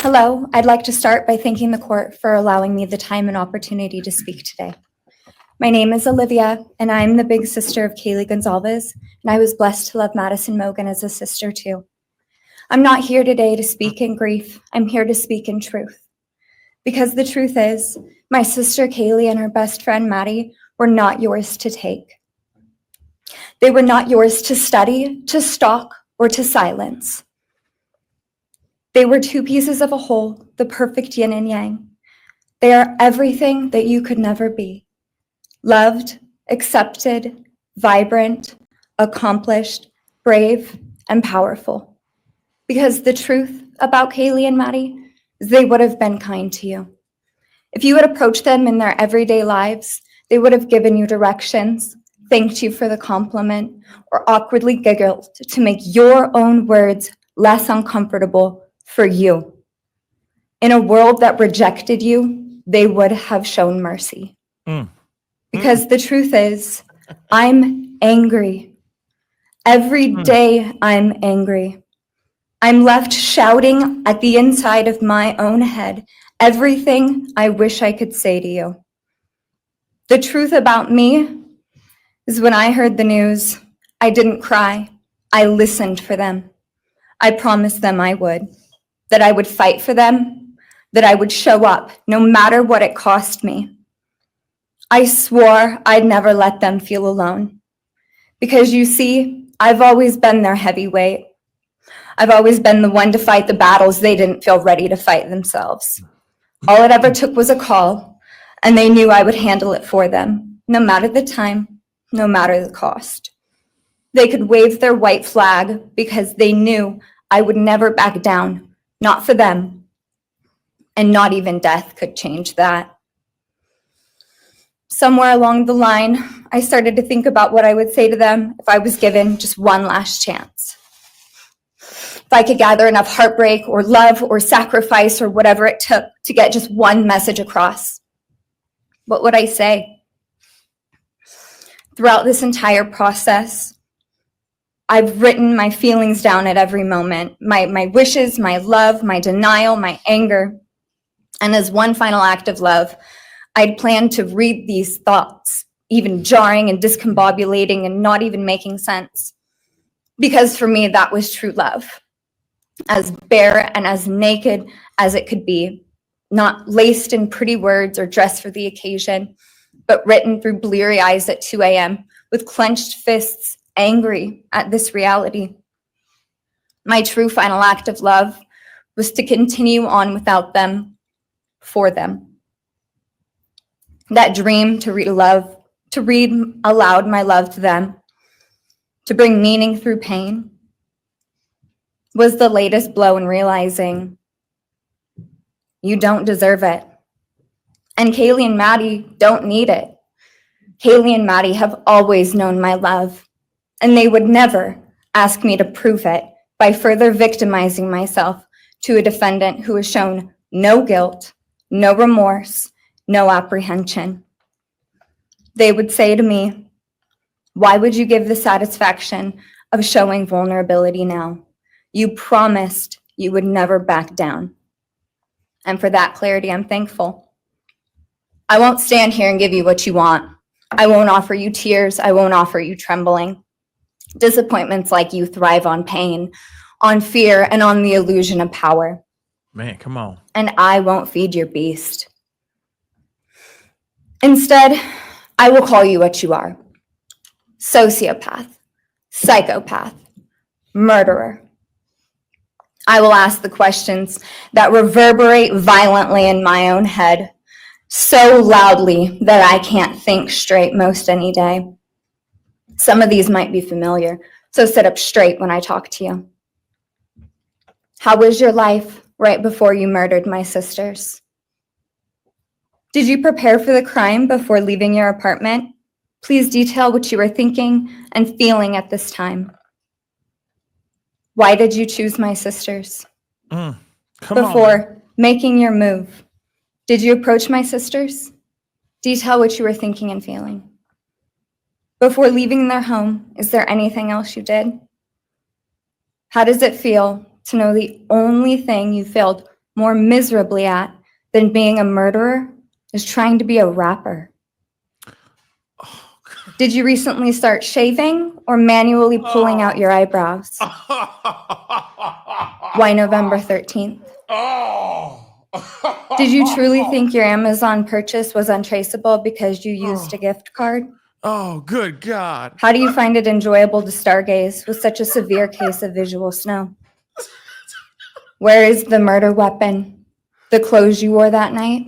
Hello, I'd like to start by thanking the court for allowing me the time and opportunity to speak today. My name is Alivea, and I'm the big sister of Kaylee Goncalves, and I was blessed to love Madison Mogen as a sister too. I'm not here today to speak in grief, I'm here to speak in truth. Because the truth is, my sister Kaylee and her best friend Maddie were not yours to take. They were not yours to study, to stalk, or to silence. They were two pieces of a whole, the perfect yin and yang. They are everything that you could never be. Loved, accepted, vibrant, accomplished, brave, and powerful. Because the truth about Kaylee and Maddie is they would have been kind to you. If you had approached them in their everyday lives, they would have given you directions, thanked you for the compliment, or awkwardly giggled to make your own words less uncomfortable for you. In a world that rejected you, they would have shown mercy. Because the truth is, I'm angry. Every day I'm angry. I'm left shouting at the inside of my own head everything I wish I could say to you. The truth about me is when I heard the news, I didn't cry. I listened for them. I promised them I would, that I would fight for them, that I would show up no matter what it cost me. I swore I'd never let them feel alone. Because you see, I've always been their heavyweight. I've always been the one to fight the battles they didn't feel ready to fight themselves. All it ever took was a call, and they knew I would handle it for them, no matter the time, no matter the cost. They could wave their white flag because they knew I would never back down, not for them, and not even death could change that. Somewhere along the line, I started to think about what I would say to them if I was given just one last chance. If I could gather enough heartbreak or love or sacrifice or whatever it took to get just one message across, what would I say? Throughout this entire process, I've written my feelings down at every moment, my wishes, my love, my denial, my anger. And as one final act of love, I'd planned to read these thoughts, even jarring and discombobulating and not even making sense. Because for me, that was true love. As bare and as naked as it could be, not laced in pretty words or dressed for the occasion, but written through bleary eyes at 2 a.m. with clenched fists, angry at this reality. My true final act of love was to continue on without them, for them. That dream to read aloud my love to them, to bring meaning through pain, was the latest blow in realizing you don't deserve it. And Kaylee and Maddie don't need it. Kaylee and Maddie have always known my love, and they would never ask me to prove it by further victimizing myself to a defendant who has shown no guilt, no remorse, no apprehension. They would say to me, "Why would you give the satisfaction of showing vulnerability now? You promised you would never back down." And for that clarity, I'm thankful. I won't stand here and give you what you want. I won't offer you tears. I won't offer you trembling. Disappointments like you thrive on pain, on fear, and on the illusion of power. Man, come on. And I won't feed your beast. Instead, I will call you what you are: sociopath, psychopath, murderer. I will ask the questions that reverberate violently in my own head, so loudly that I can't think straight most any day. Some of these might be familiar, so sit up straight when I talk to you. How was your life right before you murdered my sisters? Did you prepare for the crime before leaving your apartment? Please detail what you were thinking and feeling at this time. Why did you choose my sisters? Before making your move, did you approach my sisters? Detail what you were thinking and feeling. Before leaving their home, is there anything else you did? How does it feel to know the only thing you failed more miserably at than being a murderer is trying to be a rapper. Did you recently start shaving or manually pulling out your eyebrows? Why November 13th? Did you truly think your Amazon purchase was untraceable because you used a gift card? Oh, good God. How do you find it enjoyable to stargaze with such a severe case of visual snow? Where is the murder weapon? The clothes you wore that night?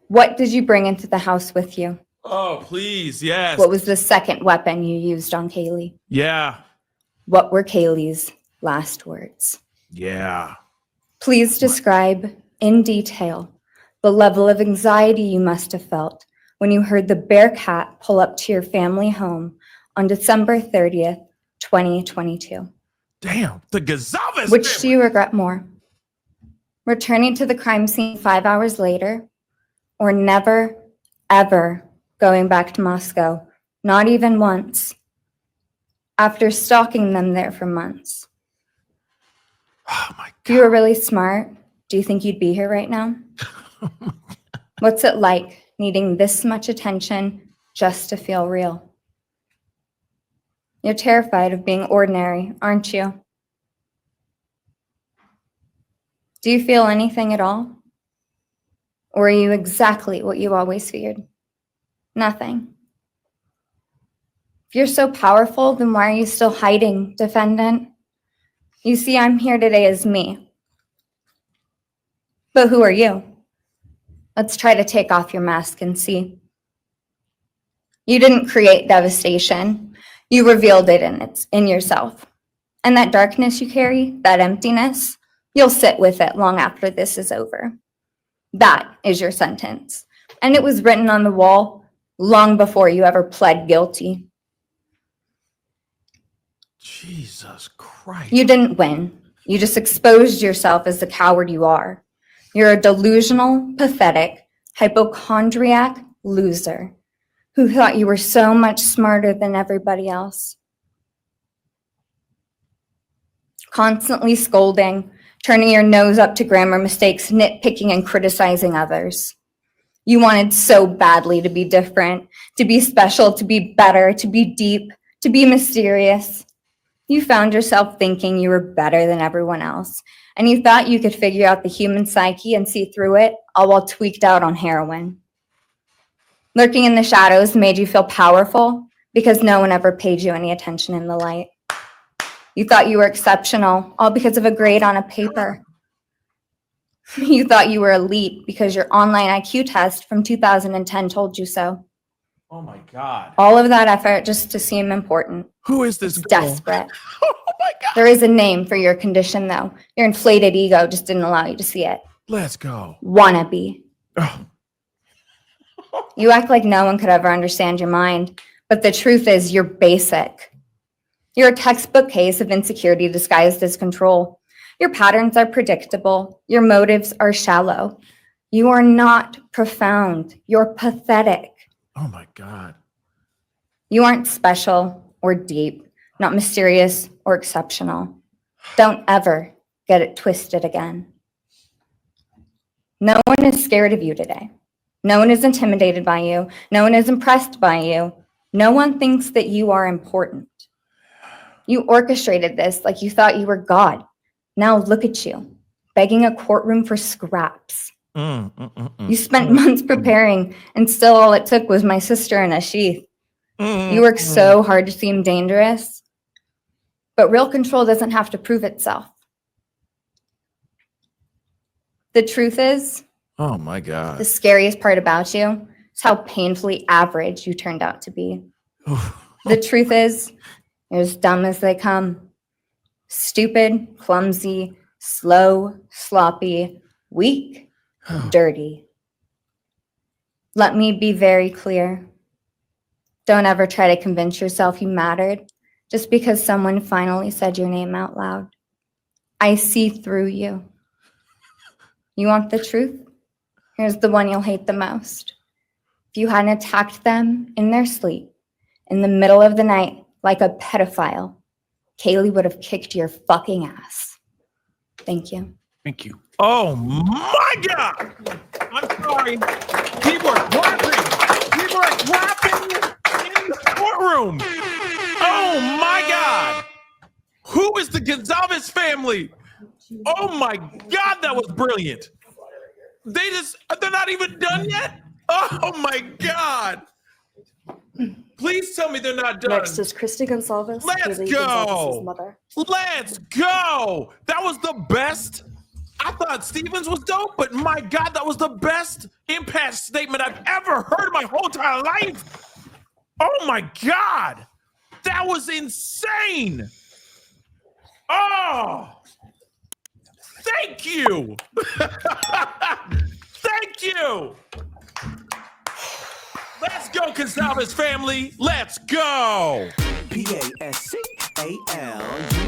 What did you bring into the house with you? Oh, please, yes. What was the second weapon you used on Kaylee? Yeah. What were Kaylee's last words? Yeah. Please describe in detail the level of anxiety you must have felt when you heard the Bearcat pull up to your family home on December 30th, 2022. Damn, the Goncalves Which family. do you regret more? Returning to the crime scene 5 hours later, or never, ever going back to Moscow, not even once, after stalking them there for months? Oh, my God. If you were really smart, do you think you'd be here right now? What's it like needing this much attention just to feel real? You're terrified of being ordinary, aren't you? Do you feel anything at all? Or are you exactly what you always feared? Nothing. If you're so powerful, then why are you still hiding, defendant? You see, I'm here today as me. But who are you? Let's try to take off your mask and see. You didn't create devastation. You revealed it in yourself. And that darkness you carry, that emptiness, you'll sit with it long after this is over. That is your sentence. And it was written on the wall long before you ever pled guilty. Jesus Christ. You didn't win. You just exposed yourself as the coward you are. You're a delusional, pathetic, hypochondriac loser who thought you were so much smarter than everybody else. Constantly scolding, turning your nose up to grammar mistakes, nitpicking and criticizing others. You wanted so badly to be different, to be special, to be better, to be deep, to be mysterious. You found yourself thinking you were better than everyone else, and you thought you could figure out the human psyche and see through it, all while tweaked out on heroin. Lurking in the shadows made you feel powerful because no one ever paid you any attention in the light. You thought you were exceptional, all because of a grade on a paper. You thought you were elite because your online IQ test from 2010 told you so. Oh, my God. All of that effort just to seem important. Who is this It's girl? desperate. Oh, my God. There is a name for your condition, though. Your inflated ego just didn't allow you to see it. Let's go. Wannabe. Oh. You act like no one could ever understand your mind, but the truth is you're basic. You're a textbook case of insecurity disguised as control. Your patterns are predictable. Your motives are shallow. You are not profound. You're pathetic. Oh, my God. You aren't special or deep, not mysterious or exceptional. Don't ever get it twisted again. No one is scared of you today. No one is intimidated by you. No one is impressed by you. No one thinks that you are important. You orchestrated this like you thought you were God. Now look at you, begging a courtroom for scraps. You spent months preparing, and still all it took was my sister in a sheath. You work so hard to seem dangerous, but real control doesn't have to prove itself. The truth is, Oh, my God. the scariest part about you is how painfully average you turned out to be. The truth is, you're as dumb as they come. Stupid, clumsy, slow, sloppy, weak, dirty. Let me be very clear. Don't ever try to convince yourself you mattered just because someone finally said your name out loud. I see through you. You want the truth? Here's the one you'll hate the most. If you hadn't attacked them in their sleep, in the middle of the night, like a pedophile, Kaylee would have kicked your fucking ass. Thank you. Thank you. Oh my God. I'm sorry. People are clapping. People are clapping in the courtroom. Oh my God. Who is the Goncalves family? Oh my God, that was brilliant. They're not even done yet? Oh my God. Please tell me they're not done. Next is Christy Goncalves, Let's Kaylee go. Goncalves' mother. Let's go. That was the best. I thought Stevens was dope, but my God, that was the best impact statement I've ever heard in my whole entire life. Oh my God. That was insane. Oh, thank you. Thank you. Let's go, Goncalves family. Let's go. Pascal, you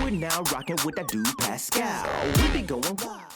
are now rocking with that dude Pascal. We be going wild.